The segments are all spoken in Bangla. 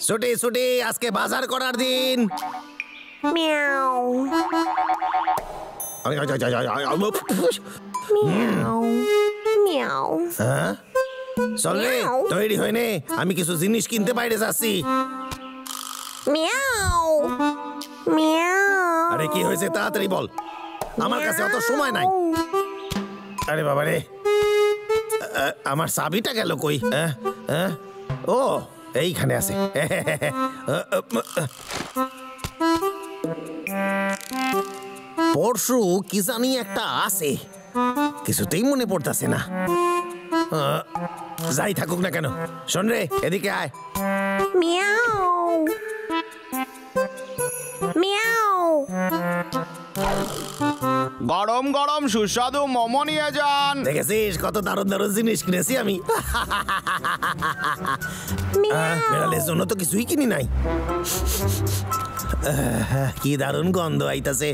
ছুটি ছুটি, আজকে বাজার করার দিন। মিয়াও মিয়াও মিয়াও। হ্যাঁ চল রে, তৈরি হয়ে নে, আমি কিছু জিনিস কিনতে বাইরে যাচ্ছি। মিয়াও মিয়াও। আরে কি হয়েছে তাড়াতাড়ি বল, আমার কাছে অত সময় নাই। আরে বাবা রে, আমার চাবিটা গেল কই? ও এইখানে আছে। পরশু কি জানি একটা আছে, কিছুতেই মনে পড়তেছে না। যাই থাকুক না কেন, শোন রে এদিকে আয়। মিয়াও মিয়াও। গরম গরম সুস্বাদু মোমো নিয়ে যান। দেখেছিস কত দারুণ দারুণ জিনিস কিনেছি আমি। বেড়ালের জন্য তো কিছুই কিনি নাই। কি দারুণ গন্ধ আইতাছে।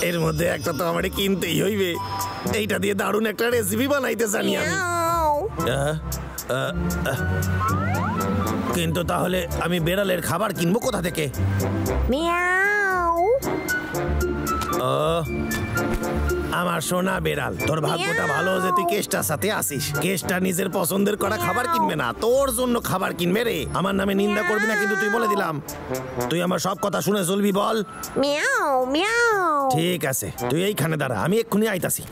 এর মধ্যে একটা তো আমারে কিনতেই হইবে। এইটা দিয়ে দারুণ একটা রেসিপি বানাইতে জানি আমি। কিন্তু তাহলে আমি বেড়ালের খাবার কিনবো কোথা থেকে? মিয়াও। আমার সোনা বেড়াল, তোর ভাগ্যটা ভালো যে তুই কেষ্টার সাথে আসিস। কেষ্টা নিজের পছন্দের করা খাবার কিনবে না, তোর জন্য খাবার কিনবে রে। আমার নামে নিন্দা করবি না কিন্তু, তুই বলে দিলাম। তুই আমার সব কথা শুনে চলবি, বল? Miao Miao. ঠিক আছে, তুই এইখানে দাঁড়া, আমি এক্ষুনি আইতাছি।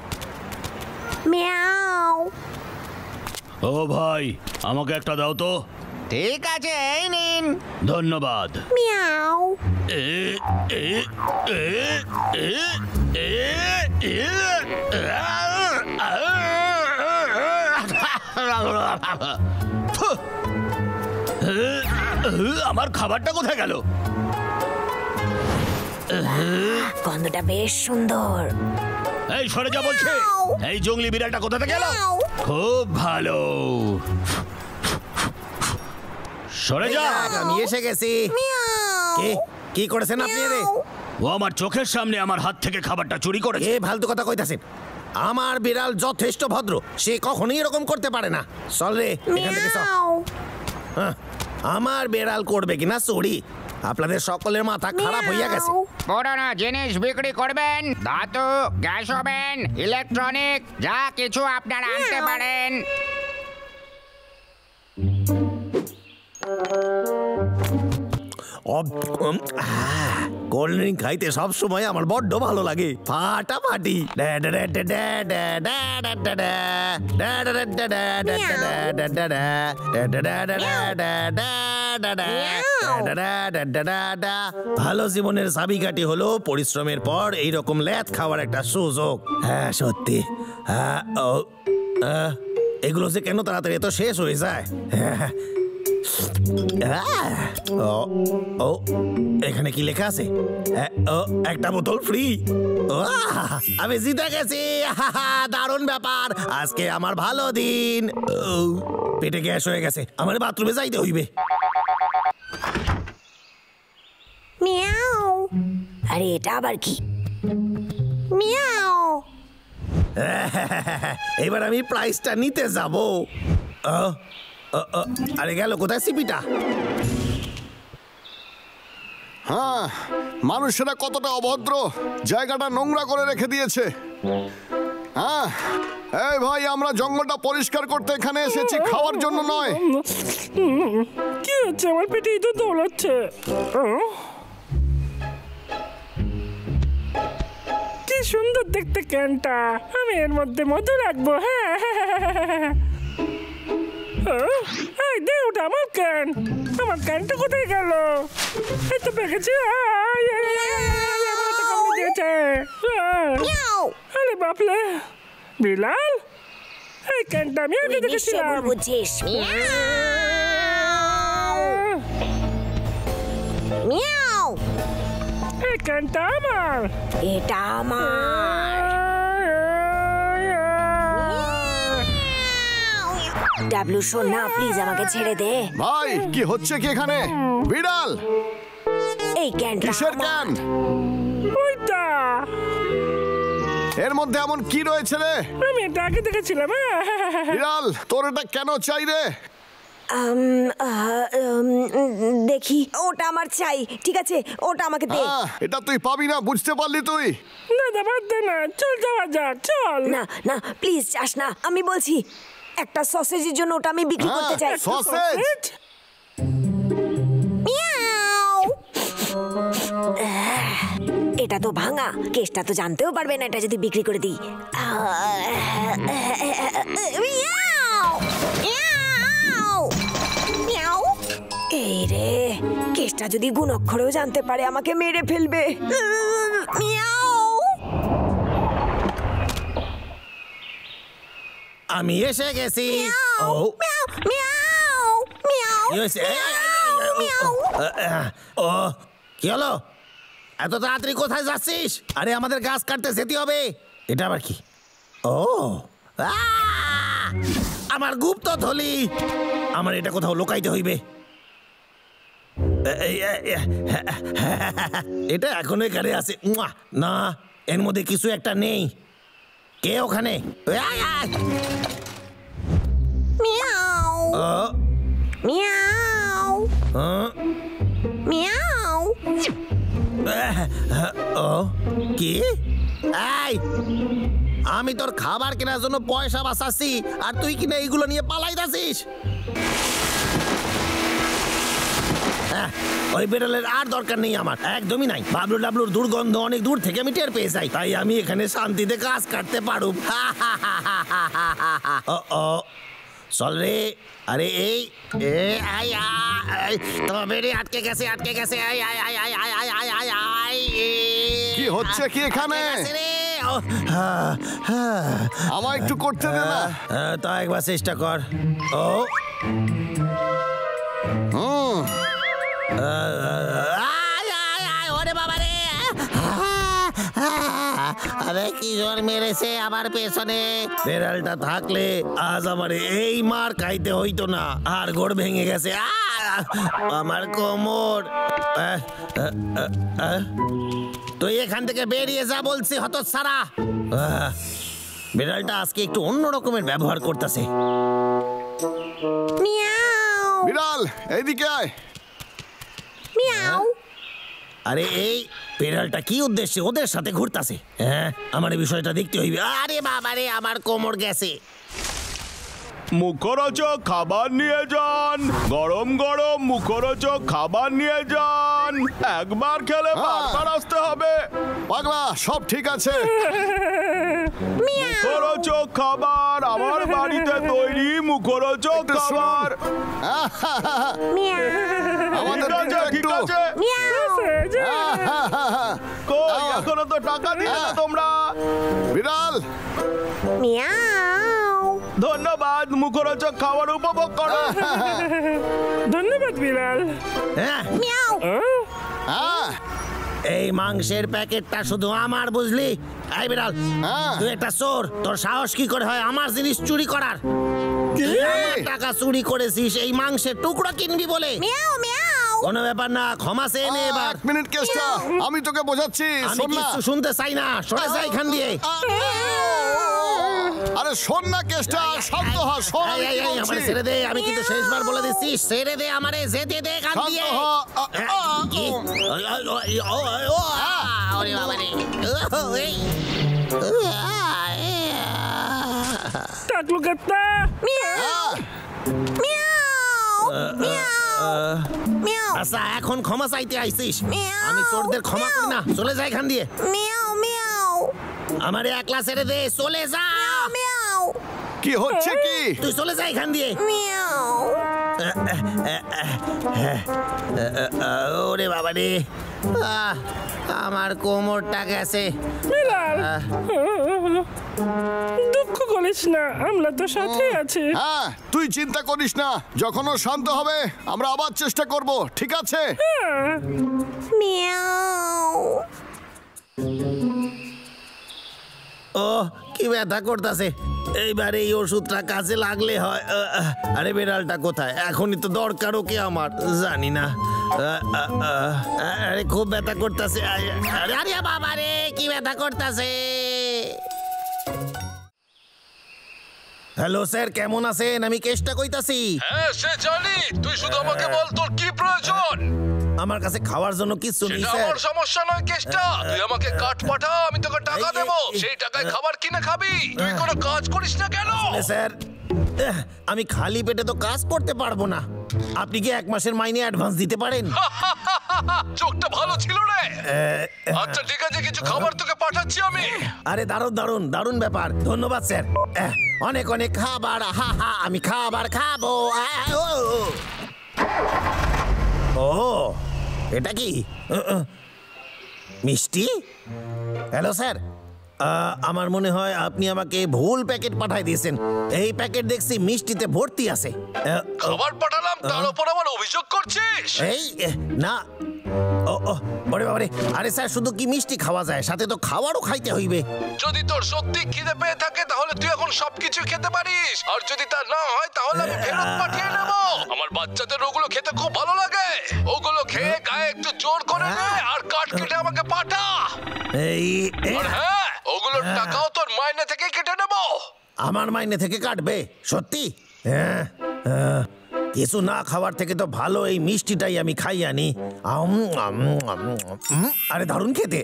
মিয়াও। ও ভাই, আমাকে একটা দাও তো। ঠিক আছে, এই নিন। ধন্যবাদ। মিয়াও। আমার খাবারটা কোথায় গেল? গন্ধটা বেশ সুন্দর। এই সরে যা বলছে। এই জঙ্গলি বিড়ালটা কোথা থেকে গেল? খুব ভালো, সরে যা। আমি এসে গেছি। কি করেছেন আপনি রে? ও আমার চোখের সামনে আমার হাত থেকে খাবারটা চুরি করেছে। এ ফালতু কথা কইতাছেন? আমার বিড়াল যথেষ্ট ভদ্র, সে কখনোই এরকম করতে পারে না। চল রে এখান থেকে চল। আমার বিড়াল করবে কিনা চুরি? আপনাদের সকলের মাথা খারাপ হইয়া গেছে। পুরনো জিনিস বিক্রি করবেন, ধাতু, গ্যাস ওভেন, ইলেকট্রনিক, যা কিছু আপনারা আনতে পারেন। কোল্ড ড্রিঙ্ক খাইতে সব সময় আমার বড্ড ভালো লাগে, ফাটাফাটি। ভালো জীবনের চাবিকাঠি হলো পরিশ্রমের পর এইরকম ল্যাদ খাওয়ার একটা সুযোগ। হ্যাঁ সত্যি, এগুলো যে কেন তাড়াতাড়ি এত শেষ হয়ে যায়। এখানে কি লেখা আছে? একটা বোতল ফ্রি। আমি জিতে গেছি, দারুণ ব্যাপার। আজকে আমার ভালো দিন। পেটে গ্যাস হয়ে গেছে, আমার বাথরুমে যাইতে হইবে। মিয়াও। আরে এটা আবার কি? মিয়াও। এবার আমি প্রাইসটা নিতে যাব। আরে গেল কোথায় সিপিটা? হ্যাঁ, মানুষেরা কতটা অভদ্র, জায়গাটা নোংরা করে রেখে দিয়েছে। হ্যাঁ, এই ভাই, আমরা জঙ্গলটা পরিষ্কার করতে এখানে এসেছি, খাওয়ার জন্য নয়। কি হচ্ছে? আমার পেটেই তো দৌড়াচ্ছে। কি সুন্দর দেখতে ক্যানটা, আমি এর মধ্যে মধু রাখবো। হ্যাঁ, এই দে ওটা আমার ক্যান। আমার ক্যানটা কোথায় গেল? এই তো পেয়েছি। আরে বাপলে, বিলাল, এই ক্যানটা আমি আগে দেখেছিলাম। বুঝিস? মিয়াও। এই ক্যানটা আমার। এটা আমার। ডাবলু শোন না, প্লিজ আমাকে ছেড়ে দে। ভাই, কি হচ্ছে কি এখানে? বিড়াল, এই ক্যানটা কিসের ক্যান? ওইটা এর মধ্যে এমন কি রয়েছে রে? আমি এটা আগে দেখেছিলাম। বিড়াল, তোর এটা কেন চাই রে? দেখি, ওটা আমার চাই। ঠিক আছে, ওটা আমাকে দে। এটা তুই পাবি না, বুঝতে পারলি তুই? না বাদ দে না, চল যাওয়া যাক, চল। না না, প্লিজ যাস না, আমি বলছি। একটা সসেজের জন্য ওটা আমি বিক্রি করতে চাই। সসেজ? মিয়াও। এটা তো ভাঙা, কেসটা তো জানতেও পারবে না এটা যদি বিক্রি করে দিই। মিয়াও মিয়াও মিয়াও। এই রে, কেসটা যদি গুণ অক্ষরেও জানতে পারে আমাকে মেরে ফেলবে। মিয়াও। আমি এসে গেছি। ও মিয়াও মিয়াও মিয়াও কি হয়েছে? মিয়াও। ও কি হলো? এত তাড়াতাড়ি কোথায় যাচ্ছিস? আরে আমাদের গাছ কাটতে যেতে হবে। এটা আবার কি? ও আমার গুপ্ত থলি। আমার এটা কোথাও লোকাইতে হইবে। এটা এখনো এখানে আছে। না, এর মধ্যে কিছু একটা নেই। কে ওখানে? মিয়াও মিয়াও মিয়াও। ও কি? এই, আমি তোর খাবার কেনার জন্য পয়সা বাঁচাচ্ছি আর তুই কিনা এইগুলো নিয়ে পালাইতাছিস। ওই বিড়ালের আর দরকার নেই আমার, একদমই নাই। বাবলু ডাবলুর দুর্গন্ধ অনেক দূর থেকে আমি টের পেয়ে যাই, তাই আমি এখানে শান্তিতে কাজ কাটতে পারুম। চল রে। আরে এই তোমার বেড়ে আটকে গেছে, আটকে গেছে। কি হচ্ছে কি এখানে? আমায় একটু করতে দে না। তা একবার চেষ্টা কর। ও ওরে বাবা রে, আরে কি জোর মেরেছে আমার পেছনে। বেড়ালটা থাকলে আজ আমার এই মার খাইতে হইতো না। আর গোড় ভেঙে গেছে আমার কোমর। তুই এখান থেকে বেরিয়ে যা বলছি, হতচ্ছাড়া। বিড়ালটা আজকে একটু অন্য রকমের ব্যবহার করতেছে। বিড়াল, এইদিকে আয়। মিয়াও। আরে এই বিড়ালটা কি উদ্দেশ্যে ওদের সাথে ঘুরতাছে? হ্যাঁ, আমার এই বিষয়টা দেখতে হইবে। আরে বাবা রে, আমার কোমর গেছে। মুখরোচক খাবার নিয়ে যান, গরম গরম মুখরোচক খাবার নিয়ে যান। একবার খেলে বারবার আসতে হবে। পাগলা, সব ঠিক আছে। মুখরোচক খাবার, আমার বাড়িতে তৈরি মুখরোচক খাবার। আমাদের ঠিক আছে। কই, এখনো তো টাকা দিলে না তোমরা। বিড়াল, মিয়াও। ধন্যবাদ, মুখরোচক খাবার উপভোগ করো। ধন্যবাদ বিড়াল। মিয়াও। এই মাংসের প্যাকেটটা শুধু আমার, বুঝলি? এই বিড়াল, তুই একটা চোর। তোর সাহস কি করে হয় আমার জিনিস চুরি করার? আমার টাকা চুরি করেছিস এই মাংসের টুকরো কিনবি বলে। মিয়াও মিয়াও। কোনো ব্যাপার না, ক্ষমা চেয়ে নে এবার। 1 মিনিট কেসটা আমি তোকে বোঝাচ্ছি। আমি শোন না। কিছু শুনতে চাই না, সরে যা এখান দিয়ে। আরে শোন না কেসটা, শান্ত হ। শোন, আমি কি বলছি। আমারে ছেড়ে দে, আমি কিন্তু শেষবার বলে দিচ্ছি, ছেড়ে দে আমারে, যেতে দে এখান শান্ত দিয়ে। হ। কি? ওরে বাবা রে। টাকলু কাত্তা। মিয়াও মিয়াও মিয়াও। আচ্ছা, এখন ক্ষমা চাইতে আইছিস? মিয়াও, আমি চোরদের ক্ষমা করি না, চলে যা এখান দিয়ে। মিয়াও মিয়াও আমারে একলা ছেড়ে দে, চলে যা। মিয়াও কি হচ্ছে কি? তুই চলে যা এখান দিয়ে। মিয়াও। ওরে বাবা রে, আমার কোমরটা গেছে। বিড়াল, দুঃখ করিস না, আমরা তো সাথে আছি। হ্যাঁ, তুই চিন্তা করিস না। যখন ও শান্ত হবে আমরা আবার চেষ্টা করব, ঠিক আছে? মিয়াও। ও কি ব্যথা করতেছে। এইবার এই ওষুধটা কাজে লাগলে হয়। আরে বিড়ালটা কোথায়? এখনই তো দরকার ওকে আমার, জানি না। আরে খুব ব্যথা করতেছে। আরে বাবা রে, কি ব্যথা করতেছে। হ্যালো স্যার, কেমন আছেন? আমি কেসটা কইতাছি। হ্যাঁ সে জানি, তুই শুধু আমাকে বল তোর কি প্রয়োজন। আমার কাছে খাওয়ার জন্য কিছু নেই সেটা স্যার। আমার সমস্যা নয় কেসটা, তুই আমাকে কাঠ পাঠা, আমি তোকে টাকা দেব, সেই টাকায় খাবার কিনে খাবি। তুই কোনো কাজ করিস না কেন? স্যার, আমি খালি পেটে তো কাজ করতে পারবো না। আপনি কি 1 মাসের মাইনে অ্যাডভান্স দিতে পারেন? চোখটা ভালো ছিল রে। আচ্ছা ঠিক আছে, কিছু খাবার তোকে পাঠাচ্ছি আমি। আরে দারুণ দারুণ দারুণ ব্যাপার, ধন্যবাদ স্যার। অনেক অনেক খাবার, হা হা, আমি খাবার খাবো। ও এটা কি মিষ্টি? হ্যালো স্যার, আমার মনে হয় আপনি আমাকে ভুল প্যাকেট পাঠাই দিয়েছেন। এই প্যাকেট দেখছি মিষ্টিতে ভর্তি আছে। খাবার পাঠালাম তার উপর আবার অভিযোগ করছিস? এই না, ও বড় বাবারে। আরে স্যার, শুধু কি মিষ্টি খাওয়া যায়, সাথে তো খাবারও খাইতে হইবে। যদি তোর সত্যি খিদে পেয়ে থাকে তাহলে তুই এখন সবকিছু খেতে পারিস, আর যদি তা না হয় তাহলে আমি ফেরত পাঠিয়ে নেব। আমার বাচ্চাদের ওগুলো খেতে খুব ভালো লাগে, ওগুলো খেয়ে গায়ে একটু জোর করে নে আর কাট কেটে আমাকে পাঠা। এই আর হ্যাঁ, ওগুলোর টাকাও তোর মাইনে থেকে কেটে নেব। আমার মাইনে থেকে কাটবে? সত্যি? হ্যাঁ, কিছু না খাওয়ার থেকে তো ভালো এই মিষ্টিটাই আমি খাই আনি। আরে দারুণ খেতে।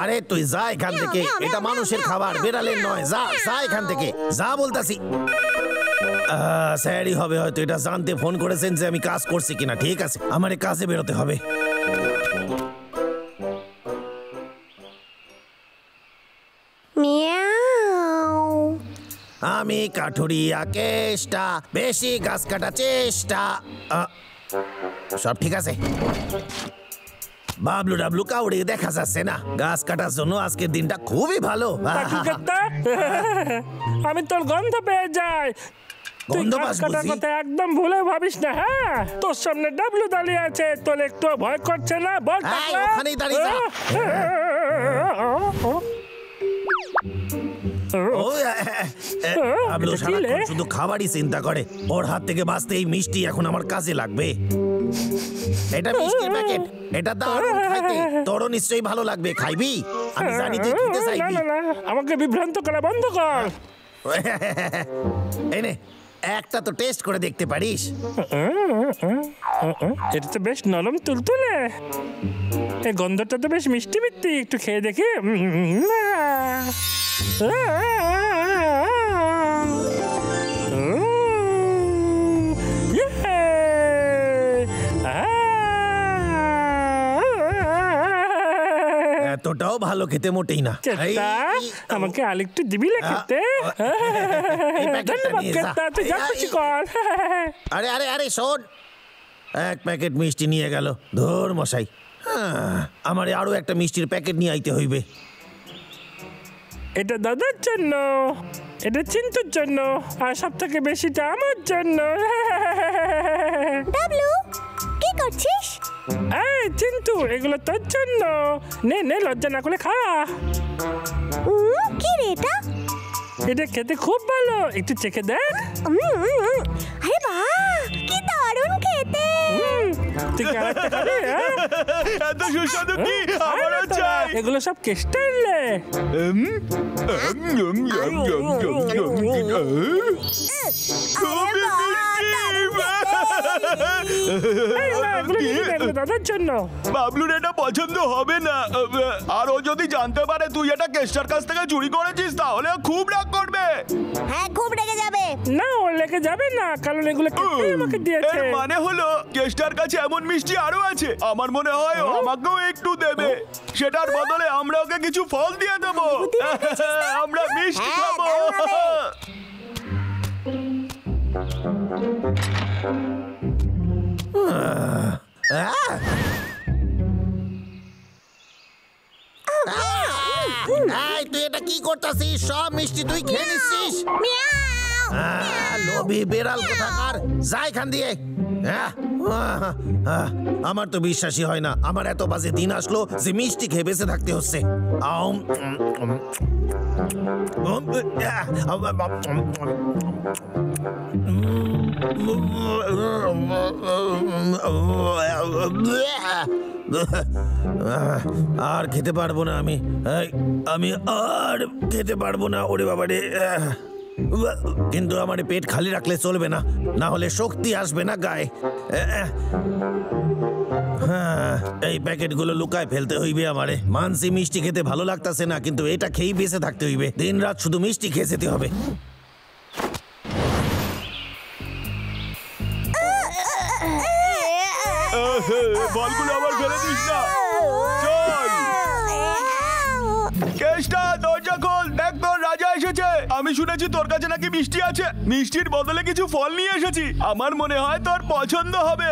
আরে তুই যা এখান থেকে, এটা মানুষের খাবার, বেড়ালের নয়। যা যা এখান থেকে, যা বলতাছি। স্যারই হবে হয়তো এটা জানতে ফোন করেছেন যে আমি কাজ করছি কিনা। ঠিক আছে, আমার এই কাজে বেরোতে হবে। আমি কাঠুরিয়া কেষ্টা, বেশি গাছ কাটা চেষ্টা। সব ঠিক আছে। বাবলু ডাবলু কাউড়ি দেখা যাচ্ছে না। গাছ কাটার জন্য আজকের দিনটা খুবই ভালো। আমি তোর গন্ধ পেয়ে যাই। তুই গাছ কাটার কথা একদম ভুলে ভাবিস না। হ্যাঁ, তোর সামনে ডাবলু দাঁড়িয়ে আছে, তোর একটু ভয় করছে না? বল। ওখানেই দাঁড়িয়ে যা। শুধু খাবারই চিন্তা করে, ওর হাত থেকে বাঁচতে এই মিষ্টি এখন আমার কাজে লাগবে। এটা মিষ্টির প্যাকেট, এটা দারুণ খাইতে, তোরও নিশ্চয়ই ভালো লাগবে। খাইবি? আমি জানি তুই খেতে চাইবি। আমাকে বিভ্রান্ত করা বন্ধ কর। এই নে, একটা তো টেস্ট করে দেখতে পারিস। এটা তো বেশ নরম তুলতুলে, এই গন্ধটা তো বেশ মিষ্টি মিষ্টি। একটু খেয়ে দেখি। এতটাও ভালো খেতে মোটেই না। আমাকে আরেকটু দিবি খেতে? আরে আরে আরে শোন, 1 প্যাকেট মিষ্টি নিয়ে গেল। ধর মশাই, আমার আরো একটা মিষ্টির প্যাকেট নিয়ে আইতে হইবে। এটা দাদার জন্য, এটা চিন্তুর জন্য, আর সব থেকে বেশিটা আমার জন্য। ডাবলু, কি করছিস? এই চিন্তু, এগুলো তোর জন্য। নে নে, লজ্জা না করে খা। কি রে এটা? এটা খেতে খুব ভালো, একটু চেখে দেখ। আরে বাহ, কি দারুণ খেতে। তুই কি আরেকটা খাবি? এত সুস্বাদু কি? আমারও চাই। এগুলো সব কেষ্টার লে। দাদার জন্য। বাবলুর এটা পছন্দ হবে না, আর ও যদি জানতে পারে তুই এটা কেষ্টার কাছ থেকে চুরি করেছিস তাহলে খুব রাগ করবে। হ্যাঁ, খুব রেগে যাবে। না, ও লেগে যাবে না, কারণ এগুলো আমাকে দিয়েছে। এর মানে হলো কেষ্টার কাছে এমন মিষ্টি আরো আছে। আমার মনে হয় ও আমাকেও একটু দেবে, সেটার বদলে আমরা ওকে কিছু ফল দিয়ে দেবো। আমরা মিষ্টি খাবো। তুই এটা কি করতেছিস? সব মিষ্টি তুই খেয়ে নিচ্ছিস। লোভী বেড়াল কোথাকার, যা এখান দিয়ে। আমার তো বিশ্বাসই হয় না আমার এত বাজে দিন আসলো যে মিষ্টি খেয়ে বেঁচে থাকতে হচ্ছে। আর খেতে পারবো না আমি আর খেতে পারবো না। ওরে বাবা রে। কিন্তু আমার পেট খালি রাখলে চলবে না, না হলে শক্তি আসবে না গায়ে। এই প্যাকেটগুলো লুকায় ফেলতে হইবে আমারে। মানসি মিষ্টি খেতে ভালো লাগতেছে না, কিন্তু এটা খেয়েই বেঁচে থাকতে হইবে। দিন রাত শুধু মিষ্টি খেয়ে যেতে হবে। ফলগুলো আবার ফেলে দিস না। চল কেষ্টা, দরজা খোল। দেখ তোর রাজা এসেছে। আমি শুনেছি তোর কাছে নাকি মিষ্টি আছে। মিষ্টির বদলে কিছু ফল নিয়ে এসেছি, আমার মনে হয় তোর পছন্দ হবে।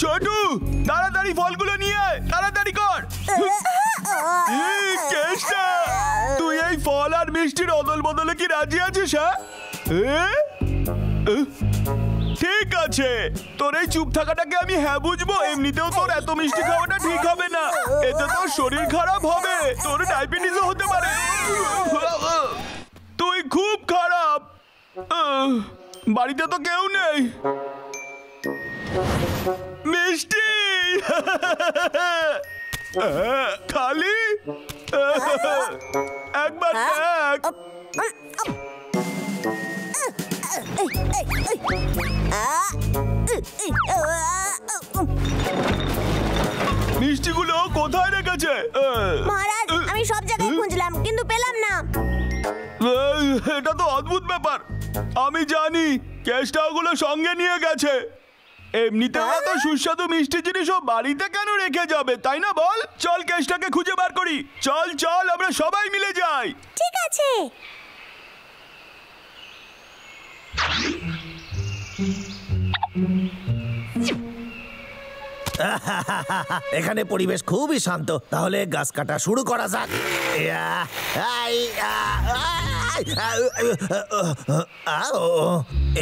ছোটু, তাড়াতাড়ি ফলগুলো নিয়ে আয়, তাড়াতাড়ি কর। কেষ্টা, তুই এই ফল আর মিষ্টির অদল বদলে কি রাজি আছিস? হ্যাঁ ঠিক আছে, তোর এই চুপ থাকাটাকে আমি হ্যাঁ বুঝবো। এমনিতেও তোর এত মিষ্টি খাওয়াটা ঠিক হবে না, এতে তোর শরীর খারাপ হবে, তোর ডায়াবেটিসও হতে পারে। তুই খুব খারাপ। বাড়িতে তো কেউ নেই। মিষ্টি খালি একবার দেখ। মিষ্টিগুলো কোথায় রেখেছে? মহারাজ, আমি সব জায়গায় খুঁজলাম কিন্তু পেলাম না। এটা তো অদ্ভুত ব্যাপার। আমি জানি কেষ্টা ওগুলো সঙ্গে নিয়ে গেছে। এমনিতে এত সুস্বাদু মিষ্টি জিনিসও বাড়িতে কেন রেখে যাবে, তাই না বল? চল কেষ্টাকে খুঁজে বার করি। চল চল, আমরা সবাই মিলে যাই। ঠিক আছে। এখানে পরিবেশ খুবই শান্ত, তাহলে গাছ কাটা শুরু করা যাক।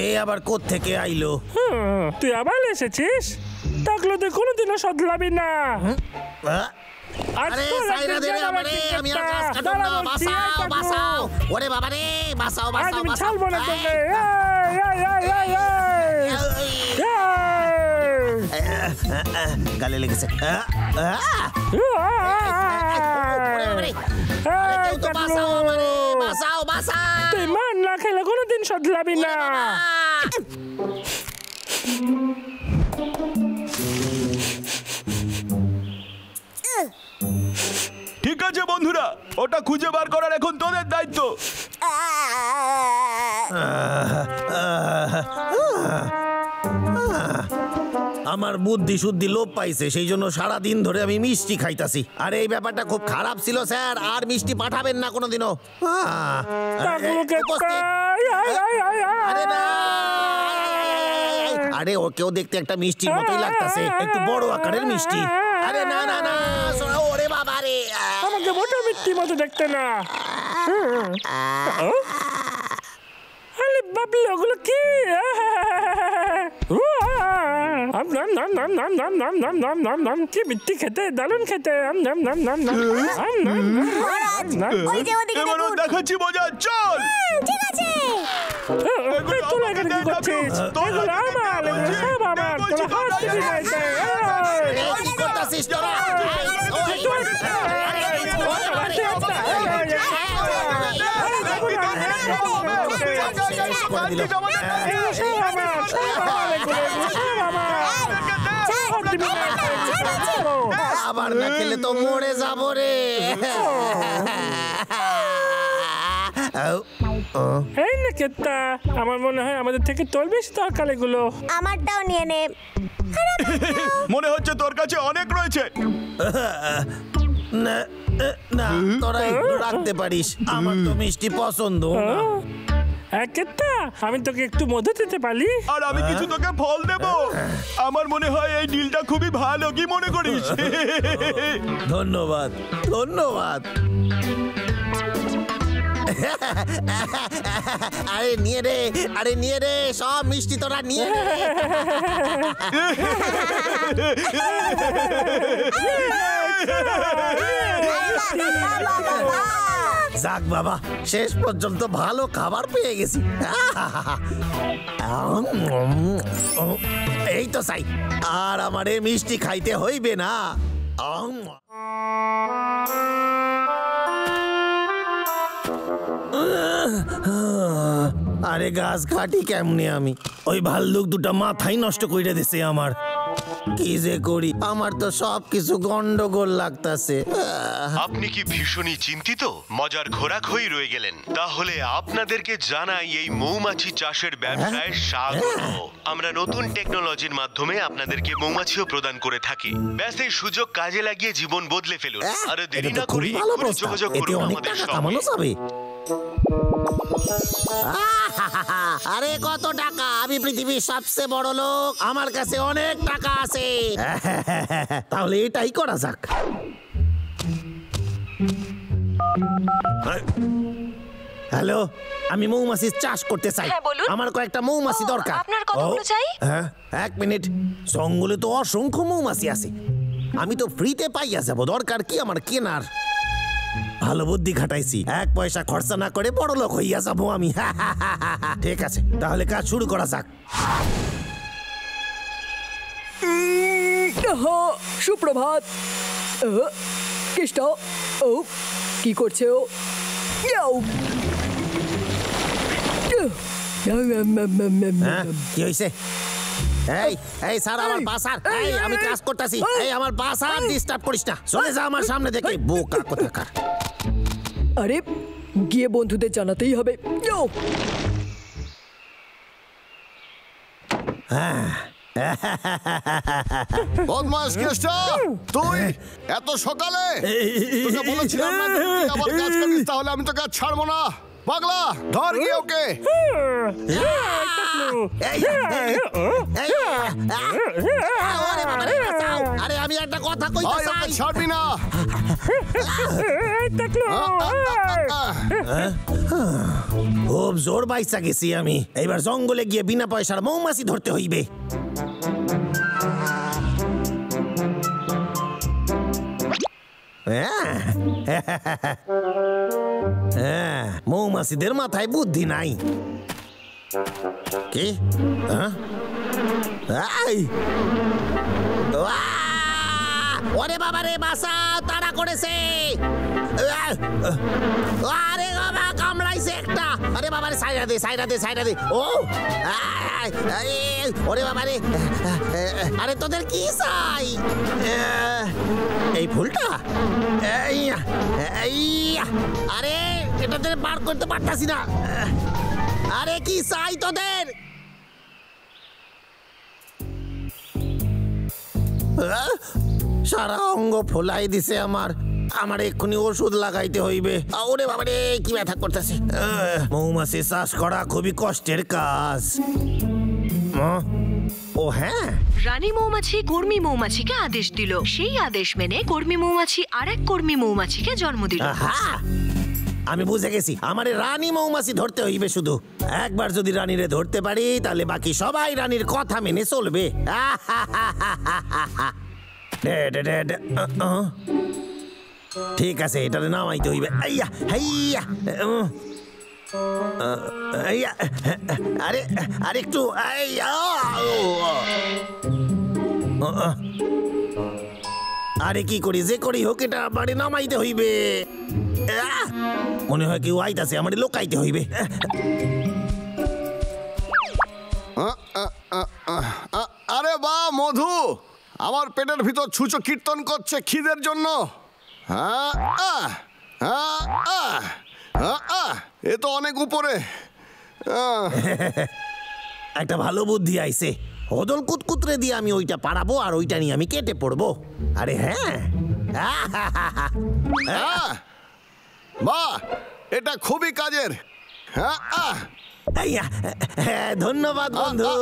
এ আবার কোত্থেকে আইলো? তুই আবার এসেছিস? থাকলে তুই কোনোদিনও সদলাবি না। আরে সাইরা দে রে আমারে, আমি আর গাছ কাটব না। বাঁচাও বাঁচাও, ওরে বাবা রে, বাঁচাও বাঁচাও আমি বাঁচাও। ছাড়বো না তোকে। গালে লেগেছে। বাঁচাও বাঁচাও, তুই মান না খেলে কোনোদিন সদলাবি না। ঠিক আছে বন্ধুরা, ওটা খুঁজে বার করার এখন তোদের দায়িত্ব। আমার বুদ্ধি শুদ্ধি লোপ পাইছে, সেই জন্য সারাদিন ধরে আমি মিষ্টি খাইতাছি। আর এই ব্যাপারটা খুব খারাপ ছিল স্যার, আর মিষ্টি পাঠাবেন না কোনোদিনও। আরে না, আরে ওকেও দেখতে একটা মিষ্টির মতোই লাগতাছে, একটু বড় আকারের মিষ্টি। আরে না না না, ওরে বাবা রে, আমাকে মোটা মিষ্টির মতো দেখতে না। আরে বাবলি, ওগুলো কি? কি মিষ্টি খেতে, দারুণ খেতে। এবারও দেখাচ্ছি মজা, চল। ঠিক আছে। তুই এখানে কি করছিস? এগুলো আমার, এগুলো সব আমার। তোরা হাত দিবি না এতে। কি করতাছিস তোরা? আবার না খেলে তো মরে যাব রে। এই না কেতা, আমার মনে হয় আমাদের থেকে তোর বেশি দরকার এগুলো। আমারটাও নিয়ে নে। মনে হচ্ছে তোর কাছে অনেক রয়েছে। না না, তোরা একটু রাখতে পারিস, আমার তো মিষ্টি পছন্দ না। কেতা, আমি তোকে একটু মধু দিতে পারি? আর আমি কিছু তোকে ফল দেব। আমার মনে হয় এই ডিলটা খুবই ভালো, কি মনে করিস? ধন্যবাদ ধন্যবাদ। আরে নিয়ে রে, আরে নিয়ে রে, সব মিষ্টি তোরা নিয়ে রে। যাক বাবা, শেষ পর্যন্ত ভালো খাবার পেয়ে গেছি। এই তো চাই, আর আমারে মিষ্টি খাইতে হইবে না। আরে গাছ কাটি কেমনে আমি? ওই ভাল্লুক দুটা মাথায় নষ্ট কইরা দিছে আমার। কি যে করি, আমার তো সবকিছু গন্ডগোল লাগতাছে। আপনি কি ভীষণই চিন্তিত? মজার খোরাক হয়ে রয়ে গেলেন। তাহলে আপনাদেরকে জানাই এই মৌমাছি চাষের ব্যবসায় স্বাগত। আমরা নতুন টেকনোলজির মাধ্যমে আপনাদেরকে মৌমাছিও প্রদান করে থাকি। ব্যাস এই সুযোগ কাজে লাগিয়ে জীবন বদলে ফেলুন। আর দেরি না করে যোগাযোগ করুন আমাদের সঙ্গে। আরে কত টাকা! আমি পৃথিবীর সবচেয়ে বড় লোক, আমার কাছে অনেক টাকা আছে। তাহলে এটাই করা যাক। হ্যালো, আমি মৌমাছি চাষ করতে চাই। আমার কয়েকটা মৌমাছি দরকার। আপনার কতগুলো চাই? হ্যাঁ, এক মিনিট। জঙ্গলে তো অসংখ্য মৌমাছি আছে, আমি তো ফ্রিতে পাইয়া যাব। দরকার কি আমার কেনার? ভালো বুদ্ধি খাটাইছি, 1 পয়সা খরচা না করে বড় লোক হইয়া যাবো আমি। ঠিক আছে, তাহলে কাজ শুরু করা যাক। সুপ্রভাত। কেষ্ট, ও কি করছে ও? কি হইছে? এই স্যার, আমার পাসার। এই আমি কাজ করতেছি। এই আমার পাসার ডিস্টার্ব করিস না, চলে যা আমার সামনে থেকে, বোকা কোথাকার। আরে গিয়ে বন্ধুদের জানাতেই হবে। বদমাস কেষ্ট, তুই এত সকালে? তোকে বলেছিলাম না যে তুই আবার কাজ করিস, তাহলে আমি তোকে ছাড়বো না। পাগলা, ধর গিয়ে ওকে। আরে আমি একটা কথা কইতে চাই। ছাড়বি না। খুব জোর বাইসা গেছি আমি। এইবার জঙ্গলে গিয়ে বিনা পয়সার মৌমাছি ধরতে হইবে। মৌমাছিদের মাথায় বুদ্ধি নাই। কি? ওরে বাবা রে, বাসা তাড়া করেছে। আরে বাবা, কামড়াইছে একটা। আরে বাবা রে, সাইডা দে, সাইডা দে, সাইডা দে। ও ওরে বাবা রে। আরে তোদের কি চাই? এই ফুলটা? আরে এটা তোদের পার করতে পারতাছি না। আরে কি চাই তোদের? সারা অঙ্গ ফোলাই দিছে আমার। আমার এক্ষুনি ওষুধ লাগাইতে হইবে। ওরে বাবা রে, কি ব্যথা করতেছে। মৌমাছি চাষ করা খুবই কষ্টের কাজ। ও হ্যাঁ, রানী মৌমাছি কর্মী মৌমাছিকে আদেশ দিল। সেই আদেশ মেনে কর্মী মৌমাছি আরেক কর্মী মৌমাছিকে জন্ম দিল। আমি বুঝে গেছি, আমারে রানী মৌমাছি ধরতে হইবে শুধু। একবার যদি রানীরে ধরতে পারি, তাহলে বাকি সবাই রানীর কথা মেনে চলবে। ঠিক আছে, এটারে নামাইতে হইবে। আরে আরে একটু, আরে কি করি, যে করি হোক এটা বাড়ি নামাইতে হইবে। মনে হয় কেউ আইতাছে, আমার লোকাইতে হইবে। আরে বা মধু, আমার পেটের ভিতর ছুঁচো কীর্তন করছে খিদের জন্য। এ তো অনেক উপরে। একটা ভালো বুদ্ধি আইছে। হদল কুতকুতরে দিয়ে আমি ওইটা পারাবো, আর ওইটা নিয়ে আমি কেটে পড়বো। আরে হ্যাঁ, বাহ, এটা খুবই কাজের। ধন্যবাদ বন্ধু।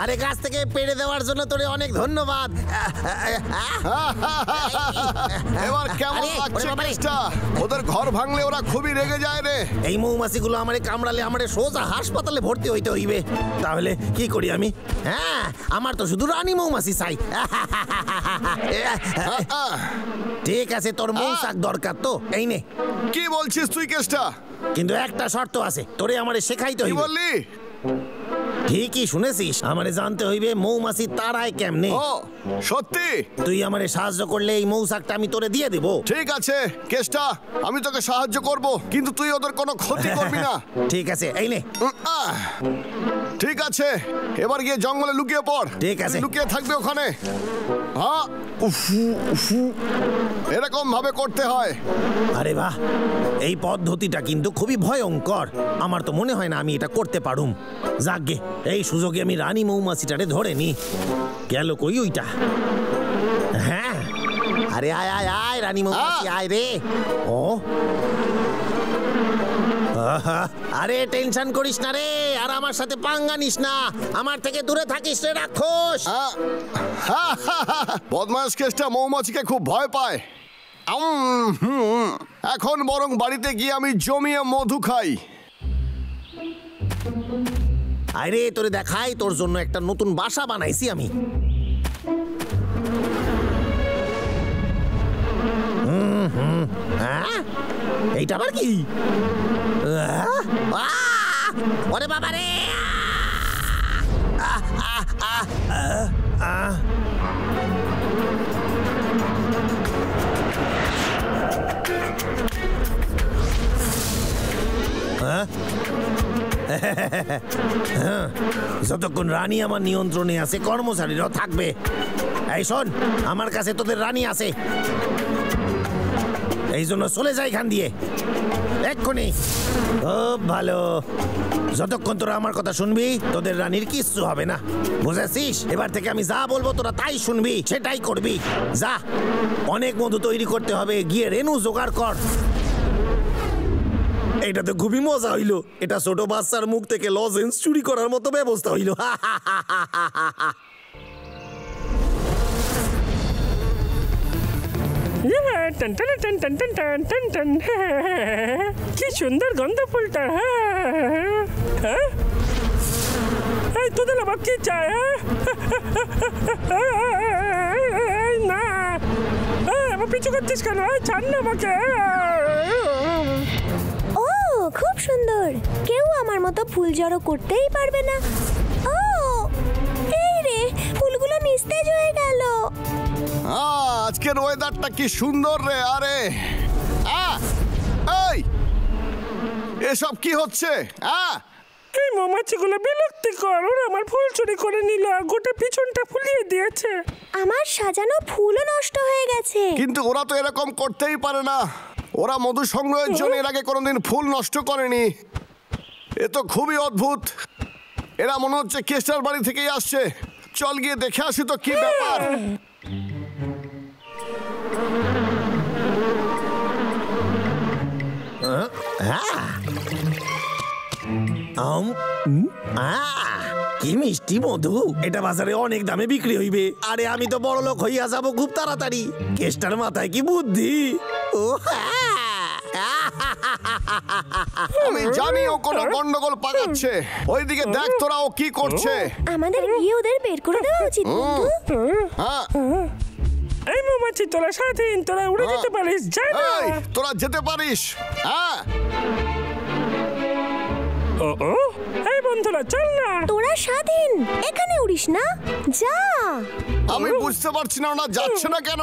আরে গাছ থেকে পেড়ে দেওয়ার জন্য তোরে অনেক ধন্যবাদ। এবার কেমন লাগছে কেসটা? ওদের ঘর ভাঙলে ওরা খুবই রেগে যায় রে। এই মৌমাছিগুলো আমারে কামড়ালে আমারে সোজা হাসপাতালে ভর্তি হইতে হইবে। তাহলে কি করি আমি? হ্যাঁ, আমার তো শুধু রানী মৌমাছি চাই। ঠিক আছে, তোর মৌচাক দরকার তো, এই নে। কি বলছিস তুই কেসটা? কিন্তু একটা শর্ত আছে, তোরে আমারে শেখাইতে কি হইবে। বললি? ঠিকই শুনেছিস, আমারে জানতে হইবে মৌমাছি তারায় কেমনে। ও সত্যি? তুই আমারে সাহায্য করলে এই মৌচাকটা আমি তোরে দিয়ে দেব। ঠিক আছে কেসটা, আমি তোকে সাহায্য করব, কিন্তু তুই ওদের কোনো ক্ষতি করবি না। ঠিক আছে, এই নে। ঠিক আছে, এবার গিয়ে জঙ্গলে লুকিয়ে পড়। ঠিক আছে। লুকিয়ে থাকবে ওখানে। হ্যাঁ, এরকম ভাবে করতে হয়। আরে বাহ, এই পদ্ধতিটা কিন্তু খুবই ভয়ঙ্কর। আমার তো মনে হয় না আমি এটা করতে পারুম। যাকগে, এই সুযোগে আমি রানী মৌমাছিটারে ধরে নি। গেল কই ওইটা? হ্যাঁ, আরে আয় আয় আয় রানী মৌমাছি, আয় রে। ও আরে টেনশন করিস না রে, আর আমার সাথে পাঙ্গা নিস না, আমার থেকে দূরে থাকিস রে রাক্ষস। বদমাশ কেসটা মৌমাছিকে খুব ভয় পায়। এখন বরং বাড়িতে গিয়ে আমি জমিয়ে মধু খাই। আরে তোরে দেখাই, তোর জন্য একটা নতুন বাসা বানাইছি আমি। এইটা আবার কি? ওরে বাবা রে! যতক্ষণ রানী আমার নিয়ন্ত্রণে আছে, কর্মচারীরাও থাকবে। এই শোন, আমার কাছে তোদের রানী আছে, এই জন্য চলে যায় এখান দিয়ে এক্ষুনি। খুব ভালো, যতক্ষণ তোরা আমার কথা শুনবি তোদের রানীর কিচ্ছু হবে না, বুঝেছিস? এবার থেকে আমি যা বলবো তোরা তাই শুনবি, সেটাই করবি। যা, অনেক মধু তৈরি করতে হবে, গিয়ে রেনু জোগাড় কর। এটা তো খুবই মজা হইলো, এটা ছোট বাচ্চার মুখ থেকে লজেন্স চুরি করার মতো ব্যবস্থা হইলো। কি সুন্দর গন্ধ ফুলটা। এই তোদের আবার কি চায়? না, আমার পিছু করছিস কেন? ছাড় না আমাকে। ও খুব সুন্দর, কেউ আমার মতো ফুল জড়ো করতেই পারবে না। ও এই রে, ফুলগুলো নিস্তেজ হয়ে গেল। আজকের ওয়েদারটা কি সুন্দর রে। আরে এই এসব কি হচ্ছে? এই মৌমাছিগুলো বিরক্তিকর, ওরা আমার ফুল চুরি করে নিল আর গোটা পিছনটা ফুলিয়ে দিয়েছে। আমার সাজানো ফুলও নষ্ট হয়ে গেছে। কিন্তু ওরা তো এরকম করতেই পারে না, ওরা মধু সংগ্রহের জন্য এর আগে কোনোদিন ফুল নষ্ট করেনি। এ তো খুবই অদ্ভুত। এরা মনে হচ্ছে কেস্টার বাড়ি থেকেই আসছে। চল গিয়ে দেখে আসি তো কি ব্যাপার। কি মিষ্টি মধু, এটা বাজারে অনেক দামে বিক্রি হইবে। আরে আমি তো বড় লোক হইয়া যাব খুব তাড়াতাড়ি। কেষ্টার মাথায় কি বুদ্ধি! ও আমি জানি ও কোনো গন্ডগোল পাকাচ্ছে। ওইদিকে দেখ তোরা ও কি করছে। আমাদের গিয়ে ওদের বের করে দেওয়া উচিত। এই মৌমাছি, তোরা স্বাধীন, তোরা উড়ে যেতে পারিস। যা না, তোরা যেতে পারিস। এই বন্ধুরা, চল না। তোরা স্বাধীন, এখানে উড়িস না, যা। আমি বুঝতে পারছি না ওরা যাচ্ছে না কেন।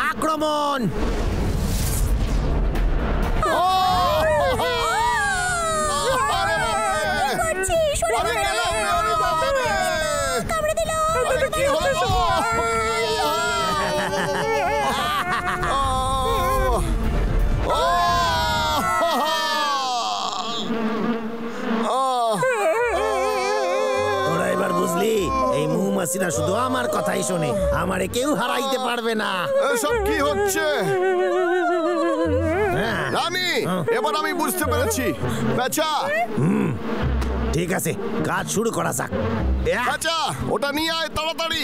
আক্রমণ! গ্রামবাসীরা শুধু আমার কথাই শোনে, আমারে কেউ হারাইতে পারবে না। এসব কি হচ্ছে? রানী, এবার আমি বুঝতে পেরেছি। বেচা, ঠিক আছে, কাজ শুরু করা যাক। বেচা, ওটা নিয়ে আয় তাড়াতাড়ি।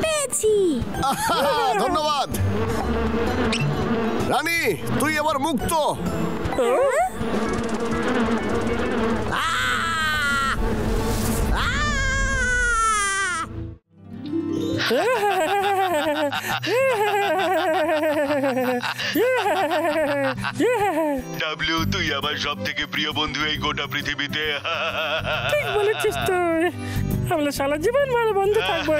পেয়েছি। ধন্যবাদ রানী, তুই এবার মুক্ত। ডাব্লিউ, তুই আমার সব থেকে প্রিয় বন্ধু এই গোটা পৃথিবীতে। ঠিক বলেছিস তুই, আমরা সারা জীবন ভালো বন্ধু থাকবো।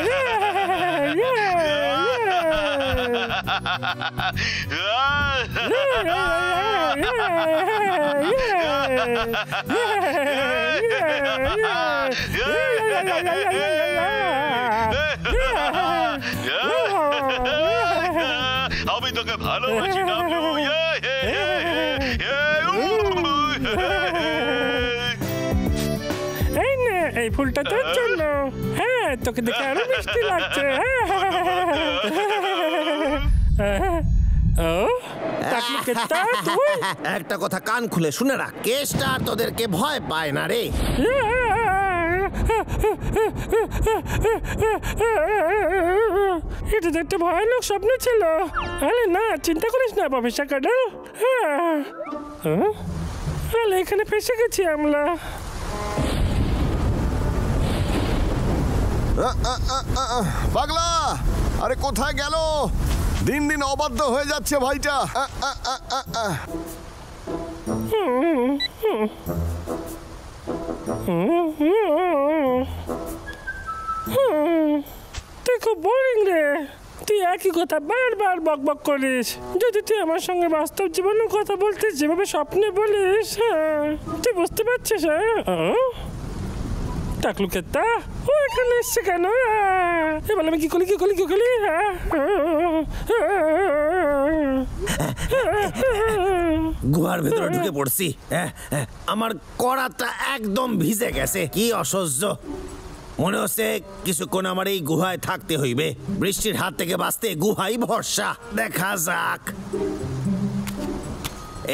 আমি তোকে ভালোবাসি ডাব্লিউ। এই নে, এই ফুলটা তোর জন্য। হ্যাঁ, তোকে দেখে আরো মিষ্টি লাগছে। একটা কথা কান খুলে শুনে রাখ, কেসটা আর তোদেরকে ভয় পায় না রে। এটা তো একটা ভয়ানক স্বপ্ন ছিল। আরে না, চিন্তা করিস না প্রফেসর কার্ডেল। এখানে ফেসে গেছি আমরা। পাগলা, আরে কোথায় গেল? দিন দিন অবাধ্য হয়ে যাচ্ছে ভাইটা। তুই খুব বোরিং রে। তুই একই কথা বারবার বক বক করিস। যদি তুই আমার সঙ্গে বাস্তব জীবনের কথা বলতিস, যেভাবে স্বপ্নে বলিস, তুই বুঝতে পারছিস? টাকলু কেতা ও এখানে এসছে কেন? এবার আমি কি করি? গুহার ভেতরে ঢুকে পড়ছি। আমার কড়াটা একদম ভিজে গেছে। কি অসহ্য! মনে হচ্ছে কিছুক্ষণ আমার এই গুহায় থাকতে হইবে। বৃষ্টির হাত থেকে বাঁচতে গুহাই ভরসা। দেখা যাক।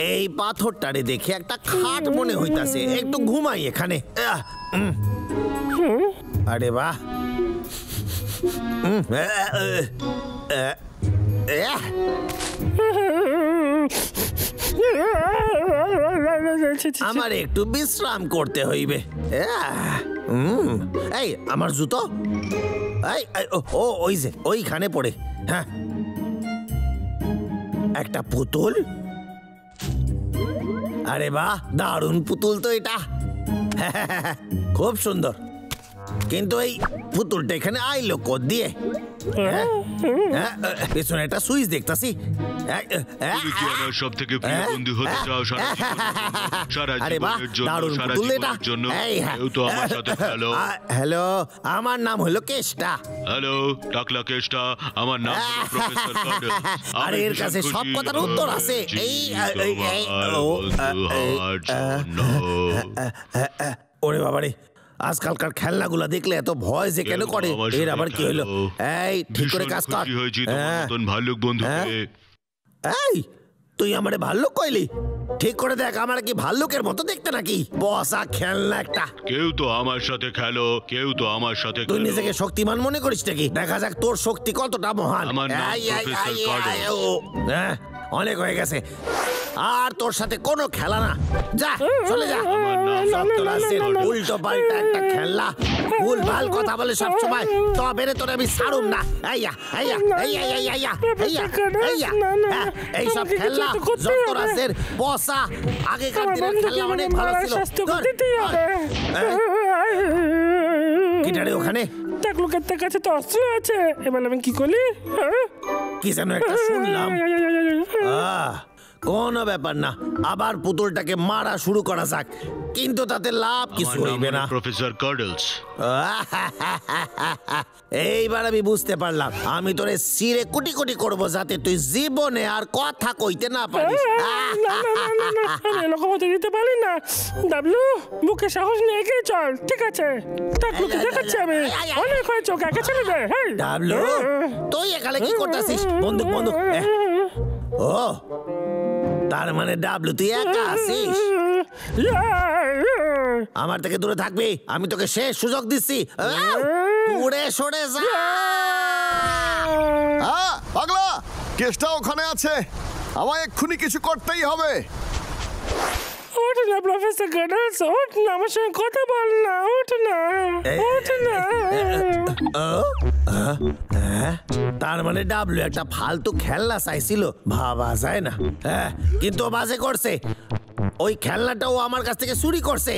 এই পাথরটারে দেখে একটা খাট মনে হইতাছে, একটু ঘুমাই এখানে। আরে বাহ, আমার একটু বিশ্রাম করতে হইবে। এই আমার জুতো, ও ওই যে ওইখানে পড়ে। হ্যাঁ, একটা পুতুল। আরে বাহ, দারুণ পুতুল তো এটা। খুব সুন্দর, কিন্তু এই পুতুলটা এখানে আইলো কোদ দিয়ে? পেছনে একটা সুইচ দেখতাছি। আমার সব থেকে প্রিয় বন্ধু হতে চাও সারা জীবনের জন্য। হ্যালো, আমার নাম হলো কেষ্টা। হ্যালো টাকলা কেষ্টা, আমার নাম হলো প্রফেসর কার্ডেল। আরে এর কাছে সব কথার উত্তর আছে। এই ওরে বাবারে, আজকালকার খেলনাগুলা দেখলে এত ভয় যে কেন করে? এর আবার কি হলো? এই ঠিক করে কাজ কর। ভাল্লুক বন্ধু, এই তুই আমারে ভাল্লুক কইলি? ঠিক করে দেখ, আমার কি ভাল্লুকের মতো দেখতে নাকি? বসা খেলনা একটা। কেউ তো আমার সাথে খেলো, কেউ তো আমার সাথে। তুই নিজেকে শক্তিমান মনে করিস নাকি? দেখা যাক তোর শক্তি কতটা মহান। অনেক হয়ে গেছে, আর তোর সাথে কোনো খেলা না। যা, চলে যা। উল্টো পাল্টা একটা খেলনা, ভুল ভাল কথা বলে সব সময়, তবে তোরে আমি ছাড়ুম না। এই সব খেলনা যুক্তরাষ্ট্রের বসা। আগেকার দিনের খেলনা অনেক ভালো ছিল। কিটারে ওখানে টাকলুকের কাছে তো অস্ত্র আছে। এবার আমি কি করি? কি যেন একটা শুনলাম। কোনো ব্যাপার না, আবার পুতুলটাকে মারা শুরু করা যাক, কিন্তু তাতে লাভ কিছু হইবে না। প্রফেসর কার্ডেলস। এইবার আমি বুঝতে পারলাম আমি তোরে সিরে কুটি কুটি করবো যাতে তুই জীবনে আর কথা কইতে না পারিস। এরকম হতে দিতে পারি না। ডাবলু, বুকে সাহস নিয়ে এগিয়ে চল, ঠিক আছে? টাকলুকে দেখাচ্ছি আমি, অনেক হয়েছে, ওকে একা ছেড়ে দে। ডাবলু, তুই এখানে কি করতেছিস? বন্দুক বন্দুক। ও, তার মানে ডাবলু তুই একা আছিস? আমার থেকে দূরে থাকবি, আমি তোকে শেষ সুযোগ দিচ্ছি। দূরে সরে যা। হ্যাঁ পাগলা, কেসটা ওখানে আছে, আমায় এক্ষুনি কিছু করতেই হবে। ওঠ না প্রফেসর গার্ডালস, ওঠ না, আমার সঙ্গে কথা বল না, ওঠ না, ওঠ না। তার মানে ডাবলু একটা ফালতু খেলনা চাইছিল, ভাবা যায় না। হ্যাঁ, কিন্তু ও বাজে করছে। ওই খেলনাটাও আমার কাছ থেকে চুরি করছে।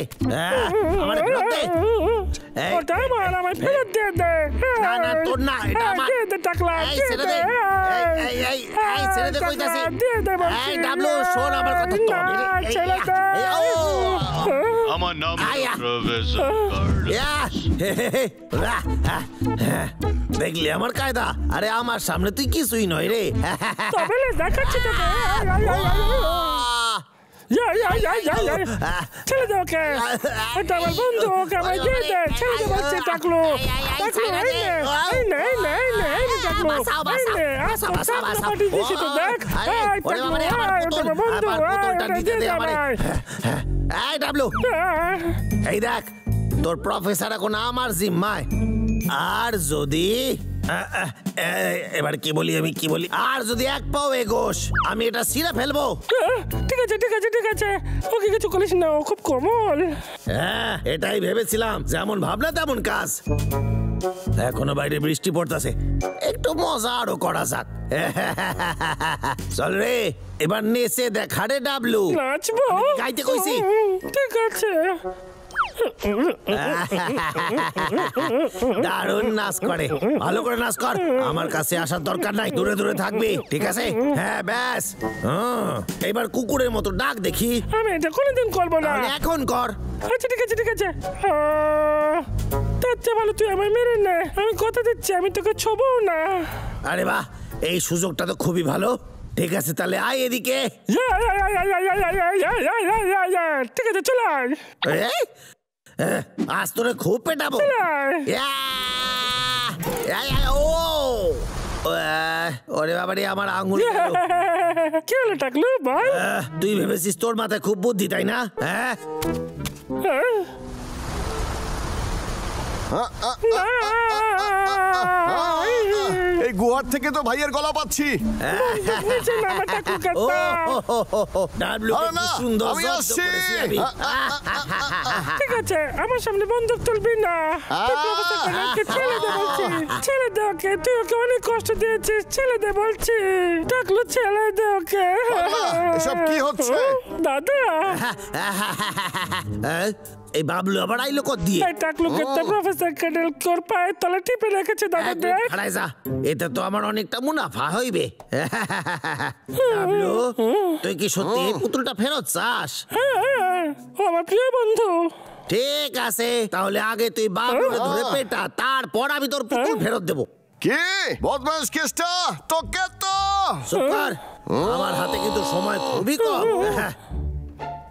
আমার ফেরত দে। ওটা আমার, আমায় ফেরত দিয়ে দে। না না, তোর না, এটা আমার। দিয়ে দে টাকলা, এই দিয়ে ছেড়ে দে। দে, এই ছেড়ে দে কইতাছি। দিয়ে দে বলছি। এই ডাবলু, শোন আমার কথা। ছেড়ে দে। আমার নাম প্রফেসর দেখলি আমার কায়দা? আরে আমার সামনে তুই কিছুই নয় রে। তবে দেখাচ্ছি তোকে। ছেড়ে দে ওকে, এটা আমার বন্ধু, ওকে আমায় দিয়ে দে। ছেড়ে দে বলছি টাকলু, টাকলু, এই নে, এই নে, এই নে, এই নে, এই নে টাকলু, এই নে, আসো, টাকলু পাঠিয়ে দিছি তো, দেখ। এই টাকলু, এটা আমার বন্ধু, এটা দিয়ে দে আমায়। এই ডাবলু, এই দেখ, তোর প্রফেসর এখন আমার জিম্মায়। আর যদি এবার কি বলি, আমি কি বলি, আর যদি এক পাও এগোস আমি এটা ছিঁড়ে ফেলবো। ঠিক আছে, ঠিক আছে, ঠিক আছে, ওকে কিছু করিস না, ও খুব কোমল। হ্যাঁ, এটাই ভেবেছিলাম, যেমন ভাবনা তেমন কাজ। এখনো বাইরে বৃষ্টি পড়তেছে, একটু মজা আরো করা যাক। চল রে, এবার নেচে দেখা রে ডাবলু। নাচবো? গাইতে কইছি। ঠিক আছে। দারুণ নাচ করে, ভালো করে নাচ কর। আমার কাছে আসার দরকার নাই, দূরে দূরে থাকবি, ঠিক আছে? হ্যাঁ ব্যাস। এবার কুকুরের মতো ডাক দেখি। আমি এটা কোনোদিন করবো না। এখন কর। আচ্ছা ঠিক আছে, ঠিক আছে। তার চেয়ে ভালো তুই আমায় মেরে নে, আমি কথা দিচ্ছি আমি তোকে ছোবও না। আরে বাহ, এই সুযোগটা তো খুবই ভালো। ঠিক আছে, তাহলে আয় এদিকে। ঠিক আছে, চল আয়। আজ তোরে খুব পেটাবো। ওরে বাবারে, আমার আঙুল। কি হলো টাকলু, বল। তুই ভেবেছিস তোর মাথায় খুব বুদ্ধি, তাই না? হ্যাঁ, এই গুহার থেকে তো ভাইয়ের গলা পাচ্ছি। ঠিক আছে, আমার সামনে বন্দুক তুলবি না। ছেড়ে দে বলছি, ছেড়ে দে ওকে, তুই ওকে অনেক কষ্ট দিয়েছিস, ছেড়ে দে বলছি। টাকলু, ছেড়ে দে ওকে। এসব কি হচ্ছে দাদা? এই বাবলু আবার আইলো কত দিয়ে? টাকলুকে তো প্রফেসর ক্যাডেল কোর পায়ের তলে টিপে রেখেছে দাদা, দেখ। হারাই যা, এতে তো আমার অনেকটা মুনাফা হইবে। বাবলু, তুই কি সত্যি এই পুতুলটা ফেরত চাস? ও আমার প্রিয় বন্ধু। ঠিক আছে, তাহলে আগে তুই বাবলুকে ধরে পেটা, তারপর আমি তোর পুতুল ফেরত দেবো। কি বদমাশ কেসটা তোকে তো। সুপার, আমার হাতে কিন্তু সময় খুবই কম।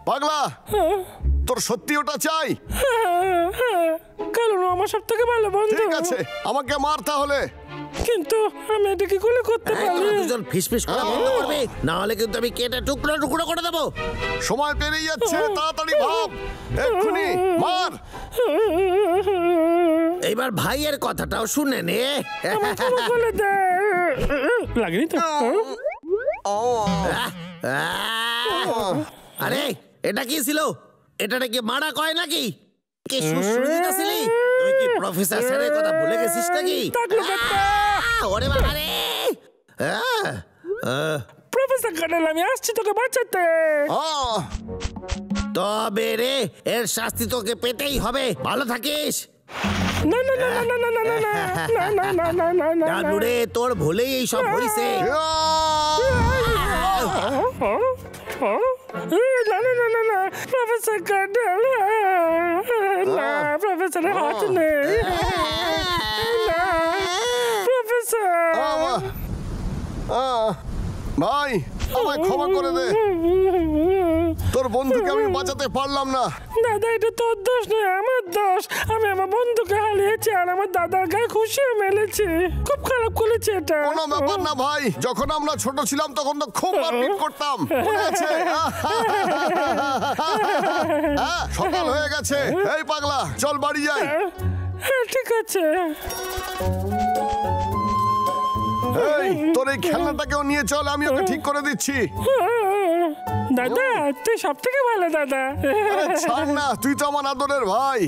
পাগলা, তোর সত্যি ওটা চাই? কারণ আমার সব থেকে ভালো বন্ধু। ঠিক আছে, আমাকে মার তাহলে। কিন্তু আমি এটা কি করে করতে পারি? দুজন ফিসফিস করা বন্ধ করবে, না হলে কিন্তু আমি কেটে টুকরো টুকরো করে দেবো। সময় পেরিয়ে যাচ্ছে, তাড়াতাড়ি ভাব, এক্ষুনি মার। এইবার ভাইয়ের কথাটাও শুনে নে। লাগেনি তো? আরে এটা কি ছিল? এটা কি মারা কয় নাকি? কি সুশ্রী দিতেছিলি? তুই কি প্রফেসর স্যারের কথা ভুলে গেছিস নাকি? ওরে বাবা রে! প্রফেসর ক্যাডেল, আমি আসছি তোকে বাঁচাতে। তবে রে, এর শাস্তি তোকে পেতেই হবে। ভালো থাকিস। না না না না না না না না না না না না না। ডাবলু রে, তোর ভুলেই এই সব হইছে। না না না না না, প্রফেসর ক্যাডেল, না, প্রফেসরের হাত নেই। না আমায় ক্ষমা করে দে। তোর বন্ধুকে আমি বাঁচাতে পারলাম না। দাদা, এটা তোর দোষ নয়, আমার দোষ। আমি আমার বন্ধুকে হারিয়েছি আর আমার দাদার গায়ে খুশিও মেলেছি। খুব খারাপ করেছে এটা। কোনো ব্যাপার না ভাই, যখন আমরা ছোট ছিলাম তখন তো খুব মারপিট করতাম, মনে আছে? সকাল হয়ে গেছে, এই পাগলা চল বাড়ি যাই। হ্যাঁ ঠিক আছে। এই তোর এই খেলনাটাকেও নিয়ে চল, আমি ওকে ঠিক করে দিচ্ছি। দাদা, তুই সব থেকে ভালো দাদা। আরে ছাড় না, তুই তো আমার আদরের ভাই।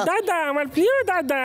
দাদা, আমার প্রিয় দাদা।